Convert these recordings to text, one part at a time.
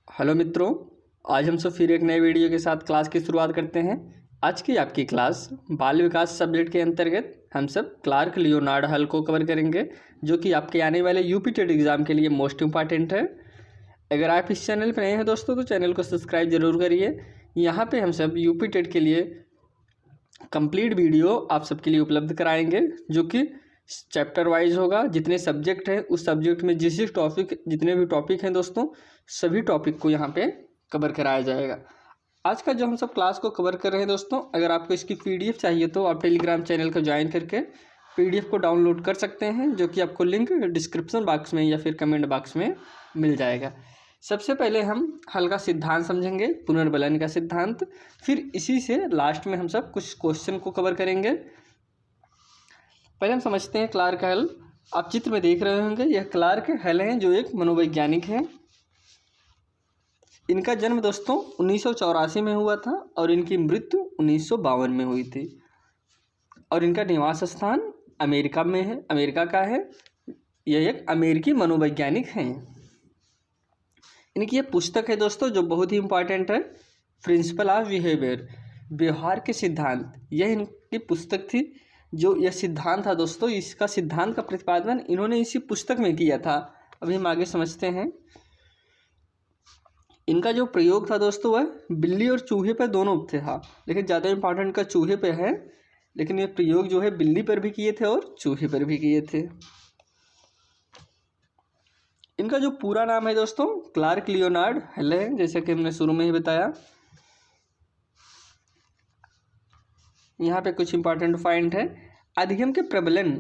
Hello मित्रों, आज हम सब फिर एक नए वीडियो के साथ क्लास की शुरुआत करते हैं। आज की आपकी क्लास बाल विकास सब्जेक्ट के अंतर्गत हम सब क्लार्क लियोनार्ड हल को कवर करेंगे, जो कि आपके आने वाले यूपी टेट एग्ज़ाम के लिए मोस्ट इम्पॉर्टेंट है। अगर आप इस चैनल पर नए हैं दोस्तों तो चैनल को सब्सक्राइब जरूर करिए। यहाँ पे हम सब यूपी टेट के लिए कंप्लीट वीडियो आप सबके लिए उपलब्ध कराएंगे, जो कि चैप्टर वाइज होगा। जितने सब्जेक्ट हैं उस सब्जेक्ट में जिस टॉपिक जितने भी टॉपिक हैं दोस्तों, सभी टॉपिक को यहाँ पे कवर कराया जाएगा। आज का जो हम सब क्लास को कवर कर रहे हैं दोस्तों, अगर आपको इसकी पीडीएफ चाहिए तो आप टेलीग्राम चैनल को ज्वाइन करके पीडीएफ को डाउनलोड कर सकते हैं, जो कि आपको लिंक डिस्क्रिप्शन बॉक्स में या फिर कमेंट बॉक्स में मिल जाएगा। सबसे पहले हम हल का सिद्धांत समझेंगे, पुनर्बलन का सिद्धांत। फिर इसी से लास्ट में हम सब कुछ क्वेश्चन को कवर करेंगे। पहले हम समझते हैं क्लार्क हल। आप चित्र में देख रहे होंगे, यह क्लार्क हल हैं, जो एक मनोवैज्ञानिक हैं। इनका जन्म दोस्तों 1984 में हुआ था और इनकी मृत्यु 1952 में हुई थी। और इनका निवास स्थान अमेरिका में है, अमेरिका का है। यह एक अमेरिकी मनोवैज्ञानिक हैं। इनकी यह पुस्तक है दोस्तों, जो बहुत ही इम्पॉर्टेंट है, प्रिंसिपल ऑफ बिहेवियर, व्यवहार के सिद्धांत। यह इनकी पुस्तक थी। जो यह सिद्धांत था दोस्तों, इसका सिद्धांत का प्रतिपादन इन्होंने इसी पुस्तक में किया था। अभी हम आगे समझते हैं। इनका जो प्रयोग था दोस्तों, वह बिल्ली और चूहे पर दोनों पे था, लेकिन ज़्यादा इम्पोर्टेंट का चूहे पे है। लेकिन ये प्रयोग जो है बिल्ली पर भी किए थे और चूहे पर भी किए थे। इनका जो पूरा नाम है दोस्तों, क्लार्क लियोनार्ड हल है, जैसे कि हमने शुरू में ही बताया। यहाँ पे कुछ इंपॉर्टेंट पॉइंट है। अधिगम के प्रबलन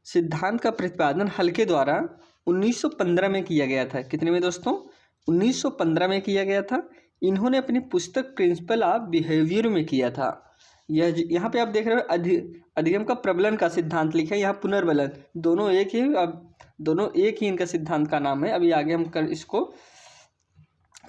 सिद्धांत का प्रतिपादन हल के द्वारा 1915 में किया गया था। कितने में दोस्तों? 1915 में किया गया था। इन्होंने अपनी पुस्तक प्रिंसिपल ऑफ बिहेवियर में किया था। यह यहाँ पे आप देख रहे हो, अधिगम का प्रबलन का सिद्धांत लिखा है, यहाँ पुनर्बलन, दोनों एक ही। अब दोनों एक ही इनका सिद्धांत का नाम है। अभी आगे हम इसको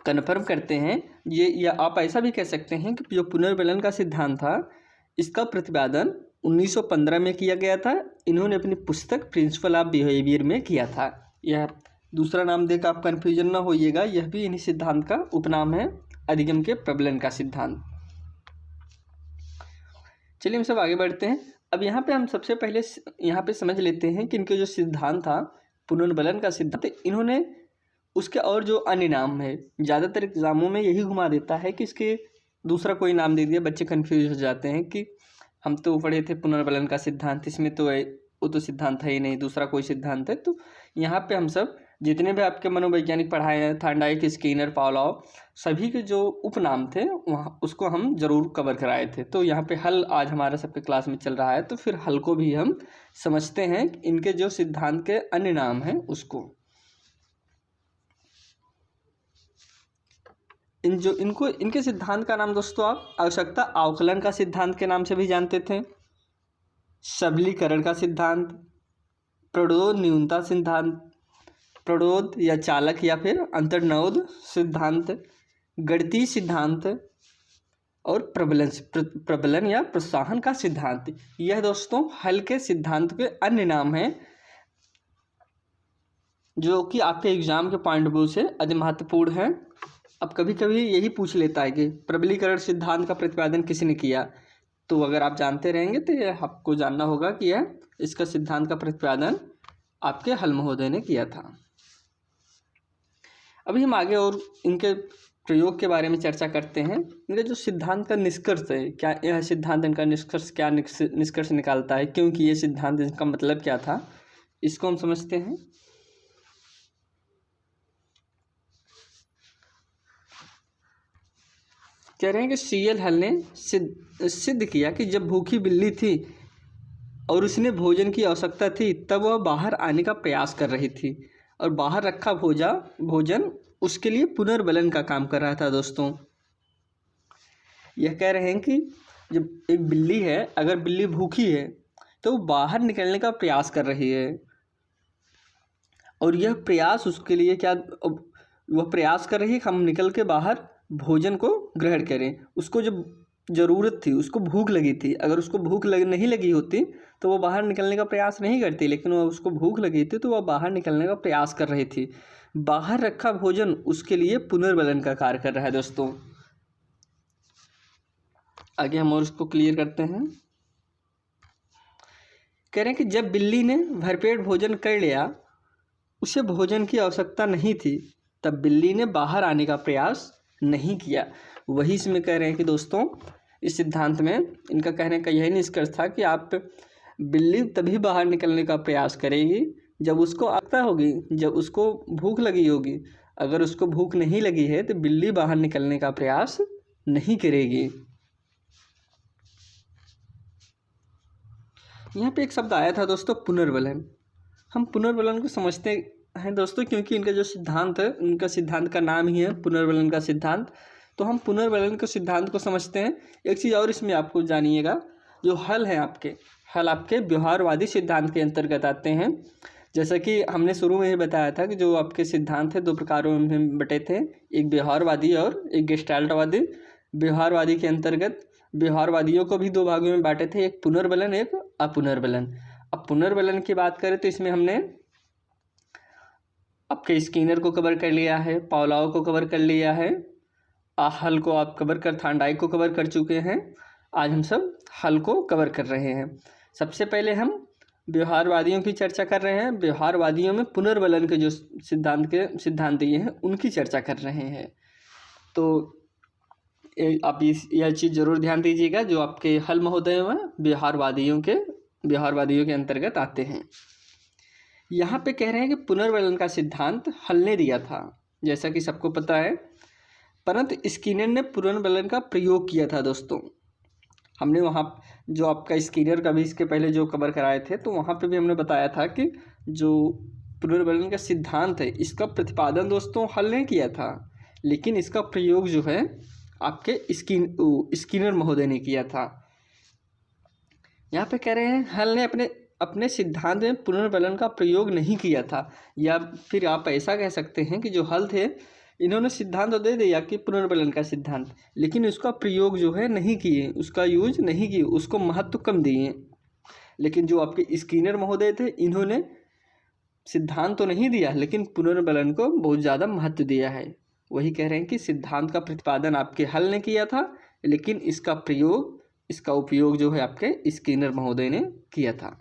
कन्फर्म करते हैं। या आप ऐसा भी कह सकते हैं कि जो पुनर्बलन का सिद्धांत था, इसका प्रतिपादन 1915 में किया गया था। इन्होंने अपनी पुस्तक प्रिंसिपल ऑफ बिहेवियर में किया था। यह दूसरा नाम देकर आप कन्फ्यूजन ना होइएगा, यह भी इन्हीं सिद्धांत का उपनाम है, अधिगम के प्रबलन का सिद्धांत। चलिए हम सब आगे बढ़ते हैं। अब यहाँ पे हम सबसे पहले यहाँ पे समझ लेते हैं कि इनके जो सिद्धांत था पुनर्बलन का सिद्धांत, इन्होंने उसके और जो अन्य नाम है, ज़्यादातर एग्जामों में यही घुमा देता है कि इसके दूसरा कोई नाम दे दिया। बच्चे कन्फ्यूज हो जाते हैं कि हम तो पढ़े थे पुनर्बलन का सिद्धांत, इसमें तो वो तो सिद्धांत है ही नहीं, दूसरा कोई सिद्धांत है। तो यहाँ पे हम सब जितने भी आपके मनोवैज्ञानिक पढ़ाए हैं, थॉर्नडाइक, स्किनर, पावलोव, सभी के जो उपनाम थे वहाँ उसको हम जरूर कवर कराए थे। तो यहाँ पे हल आज हमारा सबके क्लास में चल रहा है, तो फिर हल को भी हम समझते हैं, इनके जो सिद्धांत के अन्य नाम हैं उसको। इनके सिद्धांत का नाम दोस्तों आप आवश्यकता अवकलन का सिद्धांत के नाम से भी जानते थे, सबलीकरण का सिद्धांत, प्ररोध न्यूनता सिद्धांत, प्ररोध या चालक या फिर अंतर्नोद सिद्धांत, गणितीय सिद्धांत और प्रबलन या प्रोत्साहन का सिद्धांत। यह दोस्तों हल के सिद्धांत के अन्य नाम हैं, जो कि आपके एग्जाम के पॉइंट ऑफ व्यू से अति महत्वपूर्ण है। अब कभी कभी यही पूछ लेता है कि प्रबलीकरण सिद्धांत का प्रतिपादन किसने किया। तो अगर आप जानते रहेंगे तो यह आपको जानना होगा कि यह इसका सिद्धांत का प्रतिपादन आपके हल महोदय ने किया था। अभी हम आगे और इनके प्रयोग के बारे में चर्चा करते हैं। इनका जो सिद्धांत का निष्कर्ष है, क्या यह सिद्धांत इनका निष्कर्ष निकालता है, क्योंकि ये सिद्धांत इसका मतलब क्या था, इसको हम समझते हैं। कह रहे हैं कि सीएल हल ने सिद्ध किया कि जब भूखी बिल्ली थी और उसने भोजन की आवश्यकता थी, तब वह बाहर आने का प्रयास कर रही थी और बाहर रखा भोजन उसके लिए पुनर्बलन का काम कर रहा था। दोस्तों यह कह रहे हैं कि जब एक बिल्ली है, अगर बिल्ली भूखी है तो वो बाहर निकलने का प्रयास कर रही है, और यह प्रयास उसके लिए क्या, वह प्रयास कर रही है कि हम निकल के बाहर भोजन को ग्रहण करें। उसको जब ज़रूरत थी, उसको भूख लगी थी, अगर उसको भूख नहीं लगी होती तो वो बाहर निकलने का प्रयास नहीं करती, लेकिन वो उसको भूख लगी थी तो वह बाहर निकलने का प्रयास कर रही थी। बाहर रखा भोजन उसके लिए पुनर्बलन का कार्य कर रहा है दोस्तों। आगे हम और उसको क्लियर करते हैं। कह रहे हैं कि जब बिल्ली ने भरपेट भोजन कर लिया, उसे भोजन की आवश्यकता नहीं थी, तब बिल्ली ने बाहर आने का प्रयास नहीं किया। वही इसमें कह रहे हैं कि दोस्तों इस सिद्धांत में इनका कहने का यही निष्कर्ष था कि आप बिल्ली तभी बाहर निकलने का प्रयास करेगी जब उसको आवश्यकता होगी, जब उसको भूख लगी होगी। अगर उसको भूख नहीं लगी है तो बिल्ली बाहर निकलने का प्रयास नहीं करेगी। यहाँ पे एक शब्द आया था दोस्तों, पुनर्बलन। हम पुनर्बलन को समझते हैं दोस्तों क्योंकि इनका जो सिद्धांत है, उनका सिद्धांत का नाम ही है पुनर्बलन का सिद्धांत। तो हम पुनर्बलन के सिद्धांत को समझते हैं। एक चीज़ और इसमें आपको जानिएगा, जो हल है हल आपके व्यवहारवादी सिद्धांत के अंतर्गत आते हैं। जैसा कि हमने शुरू में ही बताया था कि जो आपके सिद्धांत है 2 प्रकारों में बटे थे, एक व्यवहारवादी और एक गेस्टाल्टवादी। व्यवहारवादी के अंतर्गत व्यवहारवादियों को भी 2 भागों में बांटे थे, एक पुनर्बलन एक अपुनर्बलन। अब पुनर्बलन की बात करें तो इसमें हमने आपके स्किनर को कवर कर लिया है, पावलोव को कवर कर लिया है, हल को आप कवर कर थॉर्नडाइक को कवर कर चुके हैं। आज हम सब हल को कवर कर रहे हैं। सबसे पहले हम व्यवहारवादियों की चर्चा कर रहे हैं। व्यवहारवादियों में पुनर्बलन के जो सिद्धांत ये हैं उनकी चर्चा कर रहे हैं। तो आप यह चीज़ जरूर ध्यान दीजिएगा, जो आपके हल महोदय हैं व्यवहारवादियों के अंतर्गत आते हैं। यहाँ पे कह रहे हैं कि पुनर्बलन का सिद्धांत हल ने दिया था, जैसा कि सबको पता है, परंतु स्किनर ने पुनर्बलन का प्रयोग किया था दोस्तों। हमने वहाँ जो आपका स्किनर का भी इसके पहले जो कवर कराए थे, तो वहाँ पे भी हमने बताया था कि जो पुनर्बलन का सिद्धांत है इसका प्रतिपादन दोस्तों हल ने किया था, लेकिन इसका प्रयोग जो है आपके स्किनर महोदय ने किया था। यहाँ पे कह रहे हैं हल ने अपने सिद्धांत में पुनर्बलन का प्रयोग नहीं किया था, या फिर आप ऐसा कह सकते हैं कि जो हल थे इन्होंने सिद्धांत तो दे दिया कि पुनर्बलन का सिद्धांत, लेकिन उसका प्रयोग जो है नहीं किए, उसका यूज नहीं किए, उसको महत्व कम दिए। लेकिन जो आपके स्किनर महोदय थे इन्होंने सिद्धांत तो नहीं दिया, लेकिन पुनर्बलन को बहुत ज़्यादा महत्व दिया है। वही कह रहे हैं कि सिद्धांत का प्रतिपादन आपके हल ने किया था, लेकिन इसका उपयोग जो है आपके स्किनर महोदय ने किया था।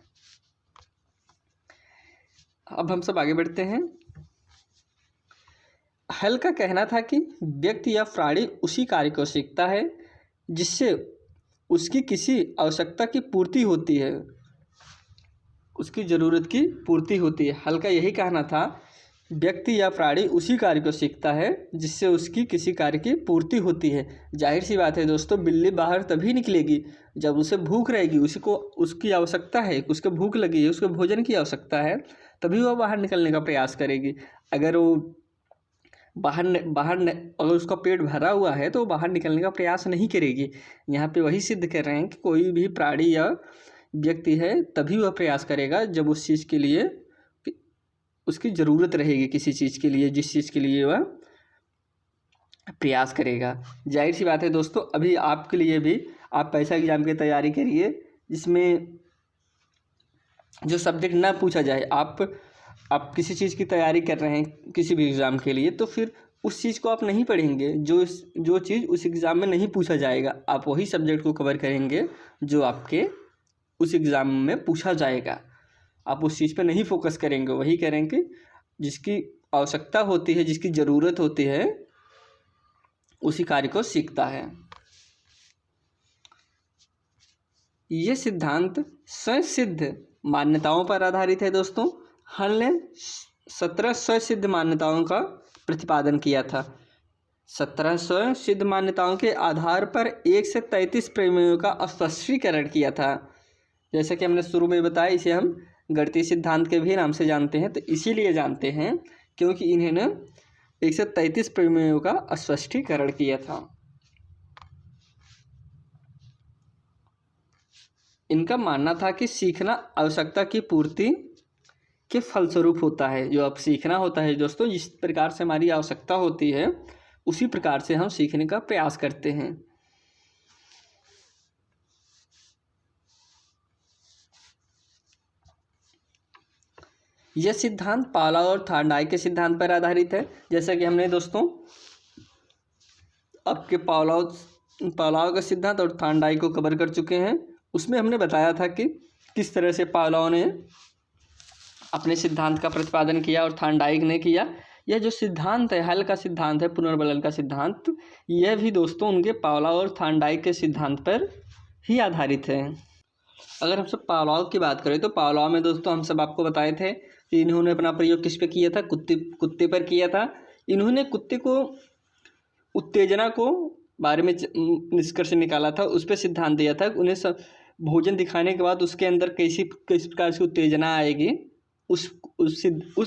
अब हम सब आगे बढ़ते हैं। हल का कहना था कि व्यक्ति या प्राणी उसी कार्य को सीखता है जिससे उसकी किसी आवश्यकता की पूर्ति होती है, उसकी ज़रूरत की पूर्ति होती है। हल का यही कहना था, व्यक्ति या प्राणी उसी कार्य को सीखता है जिससे उसकी किसी कार्य की पूर्ति होती है। जाहिर सी बात है दोस्तों, बिल्ली बाहर तभी निकलेगी जब उसे भूख रहेगी, उसकी आवश्यकता है, उसको भूख लगी है, उसको भोजन की आवश्यकता है, तभी वह बाहर निकलने का प्रयास करेगी। अगर वो अगर उसका पेट भरा हुआ है तो वो बाहर निकलने का प्रयास नहीं करेगी। यहाँ पे वही सिद्ध कर रहे हैं कि कोई भी प्राणी या व्यक्ति है तभी वह प्रयास करेगा जब उस चीज़ के लिए उसकी ज़रूरत रहेगी, किसी चीज़ के लिए, जिस चीज़ के लिए वह प्रयास करेगा। जाहिर सी बात है दोस्तों, अभी आपके लिए भी आप पैसा एग्ज़ाम की तैयारी करिए जिसमें जो सब्जेक्ट ना पूछा जाए, आप किसी चीज़ की तैयारी कर रहे हैं किसी भी एग्ज़ाम के लिए, तो फिर उस चीज़ को आप नहीं पढ़ेंगे जो चीज़ उस एग्ज़ाम में नहीं पूछा जाएगा, आप वही सब्जेक्ट को कवर करेंगे जो आपके उस एग्ज़ाम में पूछा जाएगा। आप उस चीज़ पे नहीं फोकस करेंगे, वही करेंगे जिसकी आवश्यकता होती है, जिसकी ज़रूरत होती है, उसी कार्य को सीखता है। ये सिद्धांत स्वसिद्ध मान्यताओं पर आधारित है दोस्तों। हल ने 17 स्वसिद्ध मान्यताओं का प्रतिपादन किया था। 17 स्वसिद्ध मान्यताओं के आधार पर 1 से 33 प्रमेयों का स्पष्टीकरण किया था। जैसा कि हमने शुरू में बताया, इसे हम गणितीय सिद्धांत के भी नाम से जानते हैं। तो इसीलिए जानते हैं क्योंकि इन्होंने 1 से 33 प्रमेयों का स्पष्टीकरण किया था। इनका मानना था कि सीखना आवश्यकता की पूर्ति के फलस्वरूप होता है। जो अब सीखना होता है दोस्तों, जिस प्रकार से हमारी आवश्यकता होती है उसी प्रकार से हम सीखने का प्रयास करते हैं। यह सिद्धांत पावलोव और थॉर्नडाइक के सिद्धांत पर आधारित है। जैसा कि हमने दोस्तों आपके पावलोव का सिद्धांत और थॉर्नडाइक को कवर कर चुके हैं। उसमें हमने बताया था कि किस तरह से पावलोव ने अपने सिद्धांत का प्रतिपादन किया और थॉर्नडाइक ने किया। यह जो सिद्धांत है, हल का सिद्धांत है, पुनर्बलन का सिद्धांत, यह भी दोस्तों उनके पावलोव और थॉर्नडाइक के सिद्धांत पर ही आधारित है। अगर हम सब पावलोव की बात करें तो पावलोव में दोस्तों हम सब आपको बताए थे कि इन्होंने अपना प्रयोग किस पे किया था, कुत्ते पर किया था। इन्होंने कुत्ते को उत्तेजना को बारे में निष्कर्ष निकाला था, उस पर सिद्धांत दिया था। उन्हें सब भोजन दिखाने के बाद उसके अंदर किस प्रकार से उत्तेजना आएगी, उस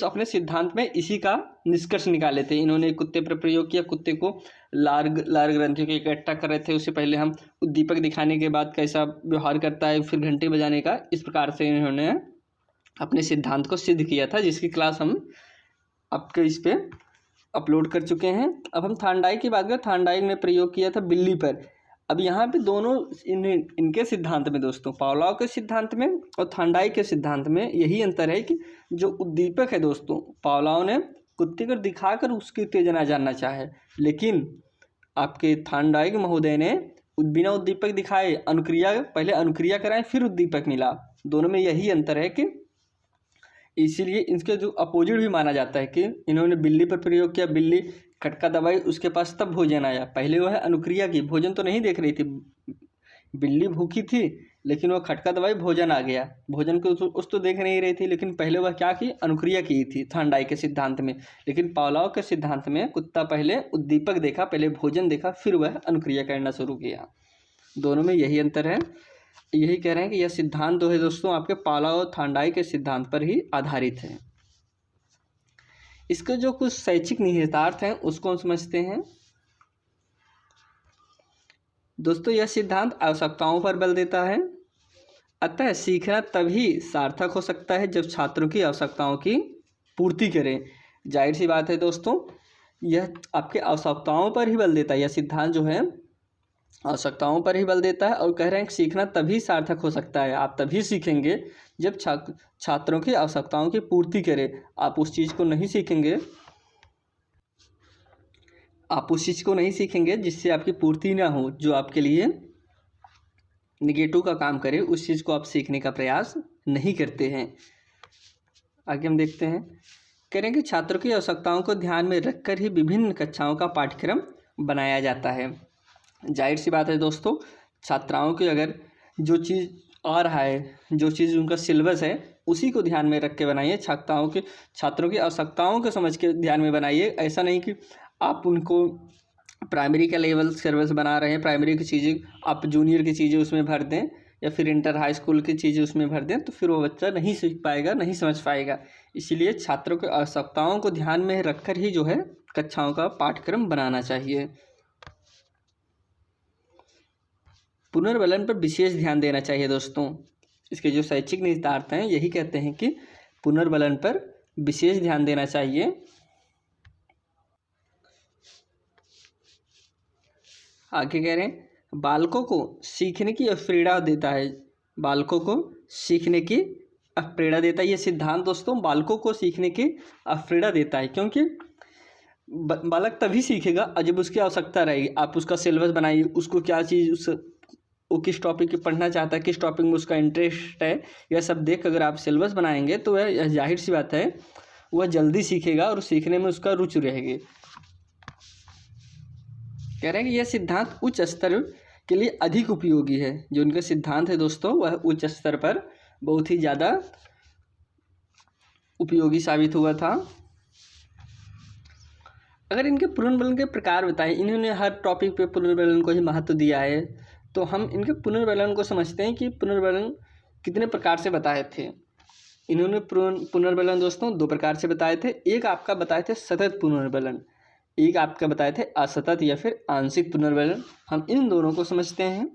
अपने सिद्धांत में इसी का निष्कर्ष निकाले थे। इन्होंने कुत्ते पर प्रयोग किया, कुत्ते को लार ग्रंथियों को इकट्ठा कर रहे थे, उससे पहले हम उद्दीपक दिखाने के बाद कैसा व्यवहार करता है, फिर घंटे बजाने का, इस प्रकार से इन्होंने अपने सिद्धांत को सिद्ध किया था, जिसकी क्लास हम आपके इस पर अपलोड कर चुके हैं। अब हम थॉर्नडाइक की बात करें। थॉर्नडाइक ने प्रयोग किया था बिल्ली पर। अब यहाँ पे दोनों इनके सिद्धांत में दोस्तों, पावलोव के सिद्धांत में और थॉर्नडाइक के सिद्धांत में यही अंतर है कि जो उद्दीपक है दोस्तों, पावलोव ने कुत्ते को दिखाकर उसकी उत्तेजना जानना चाहे, लेकिन आपके थॉर्नडाइक महोदय ने बिना उद्दीपक दिखाए पहले अनुक्रिया कराएं फिर उद्दीपक मिला। दोनों में यही अंतर है कि इसीलिए इसके जो अपोजिट भी माना जाता है कि इन्होंने बिल्ली पर प्रयोग किया, बिल्ली खटका दबाई, उसके पास तब भोजन आया। पहले वह अनुक्रिया की, भोजन तो नहीं देख रही थी, बिल्ली भूखी थी लेकिन वह खटका दबाई, भोजन आ गया। भोजन को उस तो देख नहीं रही थी, लेकिन पहले वह क्या की, अनुक्रिया की थी थॉर्नडाइक के सिद्धांत में। लेकिन पावलोव के सिद्धांत में कुत्ता पहले उद्दीपक देखा, पहले भोजन देखा, फिर वह अनुक्रिया करना शुरू किया। दोनों में यही अंतर है। यही कह रहे हैं कि यह सिद्धांत जो है दोस्तों आपके पावलोव और थॉर्नडाइक के सिद्धांत पर ही आधारित है। इसके जो कुछ शैक्षिक निहितार्थ हैं उसको हम समझते हैं। दोस्तों यह सिद्धांत आवश्यकताओं पर बल देता है, अतः सीखना तभी सार्थक हो सकता है जब छात्रों की आवश्यकताओं की पूर्ति करें। जाहिर सी बात है दोस्तों, यह आपके आवश्यकताओं पर ही बल देता है। यह सिद्धांत जो है आवश्यकताओं पर ही बल देता है और कह रहे हैं कि सीखना तभी सार्थक हो सकता है, आप तभी सीखेंगे जब छात्रों की आवश्यकताओं की पूर्ति करें। आप उस चीज़ को नहीं सीखेंगे जिससे आपकी पूर्ति ना हो, जो आपके लिए निगेटिव का काम करे, उस चीज़ को आप सीखने का प्रयास नहीं करते हैं। आगे हम देखते हैं। कह रहे हैं कि छात्रों की आवश्यकताओं को ध्यान में रखकर ही विभिन्न कक्षाओं का पाठ्यक्रम बनाया जाता है। जाहिर सी बात है दोस्तों, छात्राओं की अगर जो चीज़ आ रहा है, जो चीज़ उनका सिलेबस है, उसी को ध्यान में रख के बनाइए। छात्रों की आवश्यकताओं को समझ के ध्यान में बनाइए। ऐसा नहीं कि आप उनको प्राइमरी का लेवल सिलेबस बना रहे हैं, प्राइमरी की चीज़ें आप जूनियर की चीज़ें उसमें भर दें या फिर इंटर हाई स्कूल की चीज़ें उसमें भर दें, तो फिर वो बच्चा नहीं सीख पाएगा, नहीं समझ पाएगा। इसीलिए छात्रों की आवश्यकताओं को ध्यान में रखकर ही जो है कक्षाओं का पाठ्यक्रम बनाना चाहिए। पुनर्बलन पर विशेष ध्यान देना चाहिए दोस्तों। इसके जो शैक्षिक निहितार्थ हैं यही कहते हैं कि पुनर्बलन पर विशेष ध्यान देना चाहिए। आगे कह रहे हैं बालकों को सीखने की प्रेरणा देता है, बालकों को सीखने की प्रेरणा देता है। ये सिद्धांत दोस्तों बालकों को सीखने की प्रेरणा देता है, क्योंकि बालक तभी सीखेगा जब उसकी आवश्यकता रहेगी। आप उसका सिलेबस बनाइए, उसको क्या चीज़, वो किस टॉपिक की पढ़ना चाहता है, किस टॉपिक में उसका इंटरेस्ट है, यह सब देख अगर आप सिलेबस बनाएंगे तो वह जाहिर सी बात है वह जल्दी सीखेगा और सीखने में उसका रुचि रहेगी। कह रहे हैं कि यह सिद्धांत उच्च स्तर के लिए अधिक उपयोगी है। जो उनका सिद्धांत है दोस्तों वह उच्च स्तर पर बहुत ही ज़्यादा उपयोगी साबित हुआ था। अगर इनके पुनर्बलन के प्रकार बताएं, इन्होंने हर टॉपिक पे पुनर्बलन को ही महत्व दिया है, तो हम इनके पुनर्बलन को समझते हैं कि पुनर्बलन कितने प्रकार से बताए थे। इन्होंने पुनर्बलन दोस्तों दो प्रकार से बताए थे। एक आपका बताए थे सतत पुनर्बलन, एक आपका बताए थे असतत या फिर आंशिक पुनर्बलन। हम इन दोनों को समझते हैं।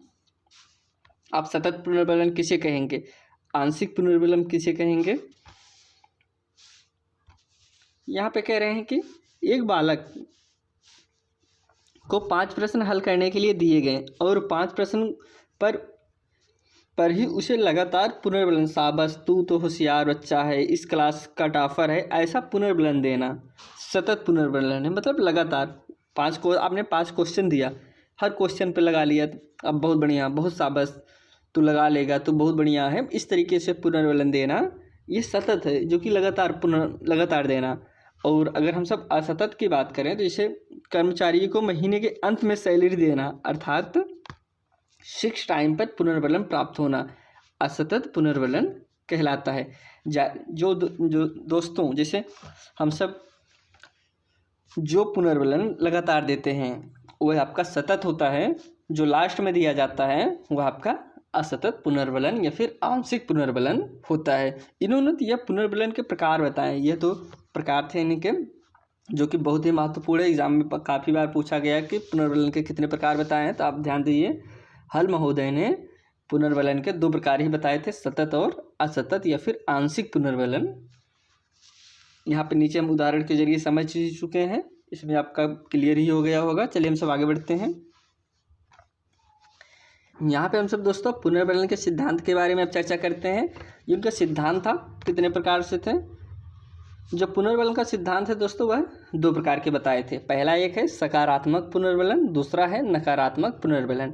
आप सतत पुनर्बलन किसे कहेंगे, आंशिक पुनर्बलन किसे कहेंगे। यहाँ पे कह रहे हैं कि एक बालक को 5 प्रश्न हल करने के लिए दिए गए और 5 प्रश्न पर पर ही उसे लगातार पुनर्बलन, शाबाश तू तो होशियार बच्चा है, इस क्लास का टॉपर है, ऐसा पुनर्बलन देना सतत पुनर्बलन है। मतलब लगातार आपने 5 क्वेश्चन दिया, हर क्वेश्चन पे लगा लिया, अब बहुत बढ़िया, बहुत शाबाश, तू लगा लेगा तो बहुत बढ़िया है, इस तरीके से पुनर्बलन देना ये सतत है, जो कि लगातार देना। और अगर हम सब असतत की बात करें तो जैसे कर्मचारी को महीने के अंत में सैलरी देना, अर्थात 6 टाइम पर पुनर्बलन प्राप्त होना असतत पुनर्बलन कहलाता है। जो दोस्तों, जैसे हम सब जो पुनर्बलन लगातार देते हैं वह आपका सतत होता है, जो लास्ट में दिया जाता है वह आपका असतत पुनर्बलन या फिर आंशिक पुनर्बलन होता है। इन्होंने यह पुनर्बलन के प्रकार बताए। यह तो प्रकार थे इनके, जो कि बहुत ही महत्वपूर्ण है, एग्जाम में काफ़ी बार पूछा गया कि पुनर्बलन के कितने प्रकार बताए हैं। तो आप ध्यान दीजिए, हल महोदय ने पुनर्बलन के 2 प्रकार ही बताए थे, सतत और असतत या फिर आंशिक पुनर्बलन। यहाँ पे नीचे हम उदाहरण के जरिए समझ चुके हैं, इसमें आपका क्लियर ही हो गया होगा। चलिए हम सब आगे बढ़ते हैं। यहाँ पे हम सब दोस्तों पुनर्बलन के सिद्धांत के बारे में अब चर्चा करते हैं। ये उनका सिद्धांत था, कितने प्रकार से थे। जो पुनर्बलन का सिद्धांत है दोस्तों वह 2 प्रकार के बताए थे। पहला एक है सकारात्मक पुनर्बलन, दूसरा है नकारात्मक पुनर्बलन।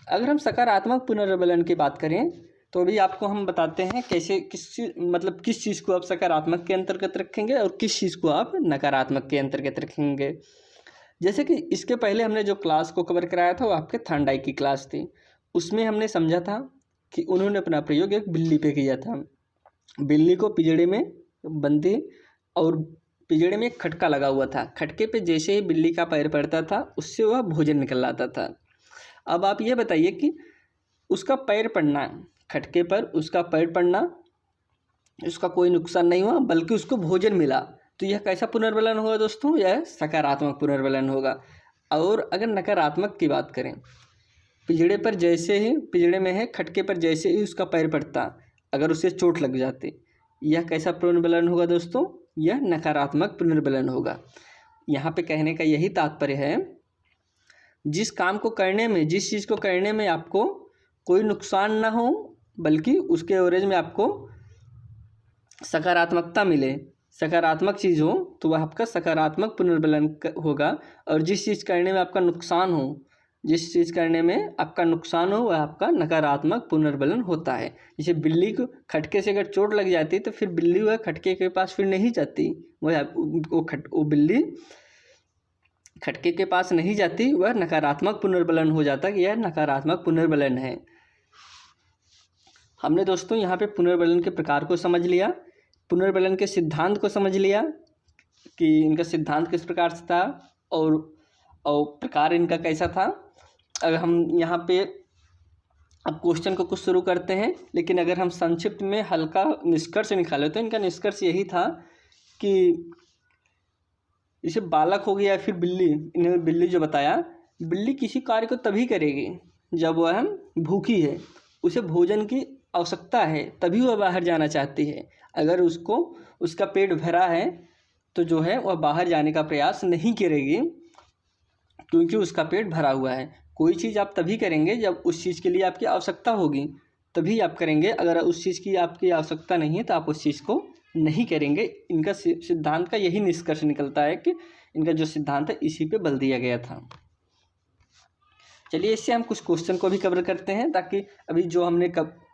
अगर हम सकारात्मक पुनर्बलन की बात करें तो भी आपको हम बताते हैं कैसे, किस चीज़ को आप सकारात्मक के अंतर्गत रखेंगे और किस चीज़ को आप नकारात्मक के अंतर्गत रखेंगे। जैसे कि इसके पहले हमने जो क्लास को कवर कराया था वो आपके थर्नडाइक की क्लास थी। उसमें हमने समझा था कि उन्होंने अपना प्रयोग एक बिल्ली पे किया था। बिल्ली को पिंजड़े में बंदी और पिंजड़े में एक खटका लगा हुआ था। खटके पे जैसे ही बिल्ली का पैर पड़ता था उससे वह भोजन निकल आता था। अब आप ये बताइए कि उसका पैर पड़ना, खटके पर उसका पैर पड़ना, उसका कोई नुकसान नहीं हुआ बल्कि उसको भोजन मिला, तो यह कैसा पुनर्बलन होगा दोस्तों? यह सकारात्मक पुनर्बलन होगा। और अगर नकारात्मक की बात करें, पिंजड़े में है, खटके पर जैसे ही उसका पैर पड़ता, अगर उसे चोट लग जाती, यह कैसा पुनर्बलन होगा दोस्तों? यह नकारात्मक पुनर्बलन होगा। यहाँ पे कहने का यही तात्पर्य है, जिस चीज़ को करने में आपको कोई नुकसान ना हो बल्कि उसके एवरेज में आपको सकारात्मकता मिले, सकारात्मक चीज़ हो, तो वह आपका सकारात्मक पुनर्बलन होगा। और जिस चीज़ करने में आपका नुकसान हो वह आपका नकारात्मक पुनर्बलन होता है। जैसे बिल्ली को खटके से अगर चोट लग जाती तो फिर बिल्ली वह खटके के पास फिर नहीं जाती, वो बिल्ली खटके के पास नहीं जाती, वह नकारात्मक पुनर्बलन हो जाता कि यह नकारात्मक पुनर्बलन है। हमने दोस्तों यहाँ पे पुनर्बलन के प्रकार को समझ लिया, पुनर्बलन के सिद्धांत को समझ लिया कि इनका सिद्धांत किस प्रकार से था और प्रकार इनका कैसा था। अगर हम यहाँ पे अब क्वेश्चन को कुछ शुरू करते हैं, लेकिन अगर हम संक्षिप्त में हल्का निष्कर्ष निकालें तो इनका निष्कर्ष यही था कि जैसे बालक हो गया या फिर बिल्ली, इन्होंने बिल्ली जो बताया, बिल्ली किसी कार्य को तभी करेगी जब वह भूखी है, उसे भोजन की आवश्यकता है, तभी वह बाहर जाना चाहती है। अगर उसका पेट भरा है तो जो है वह बाहर जाने का प्रयास नहीं करेगी क्योंकि उसका पेट भरा हुआ है। कोई चीज़ आप तभी करेंगे जब उस चीज़ के लिए आपकी आवश्यकता होगी, तभी आप करेंगे। अगर उस चीज़ की आपकी आवश्यकता नहीं है तो आप उस चीज़ को नहीं करेंगे। इनका सिद्धांत का यही निष्कर्ष निकलता है कि इनका जो सिद्धांत है इसी पे बल दिया गया था। चलिए इससे हम कुछ क्वेश्चन को भी कवर करते हैं, ताकि अभी जो हमने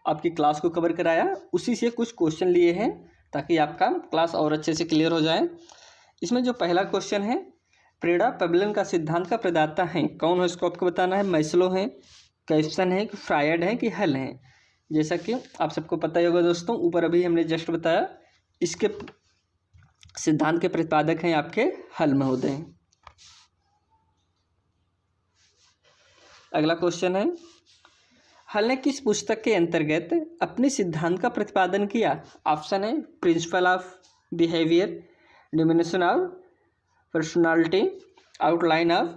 आपकी क्लास को कवर कराया उसी से कुछ क्वेश्चन लिए हैं ताकि आपका क्लास और अच्छे से क्लियर हो जाए। इसमें जो पहला क्वेश्चन है, प्रेडा पेबलन का सिद्धांत का प्रदाता है कौन है, इसको आपको बताना है। मैस्लो है, कैप्सन है, कि फ्रायड है, कि हल है। जैसा कि आप सबको पता ही होगा दोस्तों, ऊपर अभी हमने जस्ट बताया, इसके सिद्धांत के प्रतिपादक हैं आपके हल महोदय। अगला क्वेश्चन है, हल ने किस पुस्तक के अंतर्गत अपने सिद्धांत का प्रतिपादन किया? ऑप्शन है principle of behaviour, diminishing of personality, outline of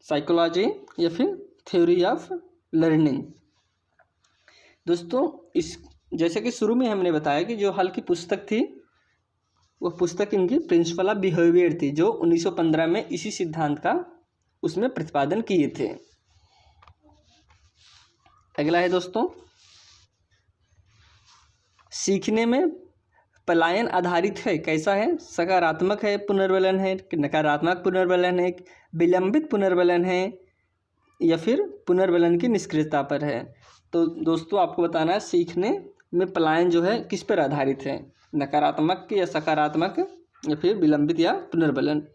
psychology, या फिर थ्योरी ऑफ लर्निंग। दोस्तों जैसे कि शुरू में हमने बताया कि जो हल की पुस्तक थी वह पुस्तक इनकी प्रिंसिपल ऑफ बिहेवियर थी, जो 1915 में इसी सिद्धांत का उसमें प्रतिपादन किए थे। अगला है दोस्तों, सीखने में पलायन आधारित है, कैसा है, सकारात्मक है पुनर्वलन है, नकारात्मक पुनर्वलन है, विलंबित पुनर्वलन है, या फिर पुनर्वलन की निष्क्रियता पर है। तो दोस्तों आपको बताना है सीखने में पलायन जो है किस पर आधारित है, नकारात्मक या सकारात्मक या फिर विलंबित या पुनर्वलन।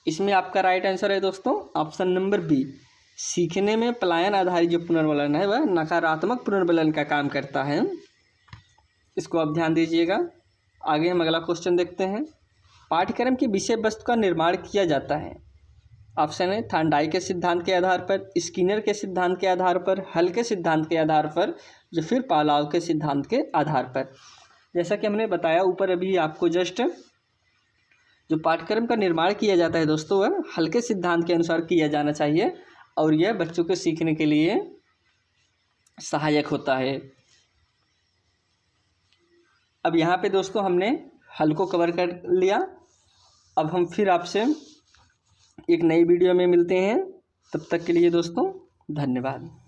इसमें आपका राइट आंसर है दोस्तों ऑप्शन नंबर बी। सीखने में पलायन आधारित जो पुनर्वलन है वह नकारात्मक पुनर्वलन का काम करता है। इसको आप ध्यान दीजिएगा। आगे हम अगला क्वेश्चन देखते हैं। पाठ्यक्रम की विषय वस्तु का निर्माण किया जाता है। ऑप्शन है थांडाई के सिद्धांत के आधार पर, स्किनर के सिद्धांत के आधार पर, हल के सिद्धांत के आधार पर, या फिर पालाव के सिद्धांत के आधार पर। जैसा कि हमने बताया ऊपर अभी आपको जस्ट, जो पाठ्यक्रम का निर्माण किया जाता है दोस्तों वह हल के सिद्धांत के अनुसार किया जाना चाहिए और यह बच्चों के सीखने के लिए सहायक होता है। अब यहाँ पे दोस्तों हमने हल को कवर कर लिया। अब हम फिर आपसे एक नई वीडियो में मिलते हैं। तब तक के लिए दोस्तों धन्यवाद।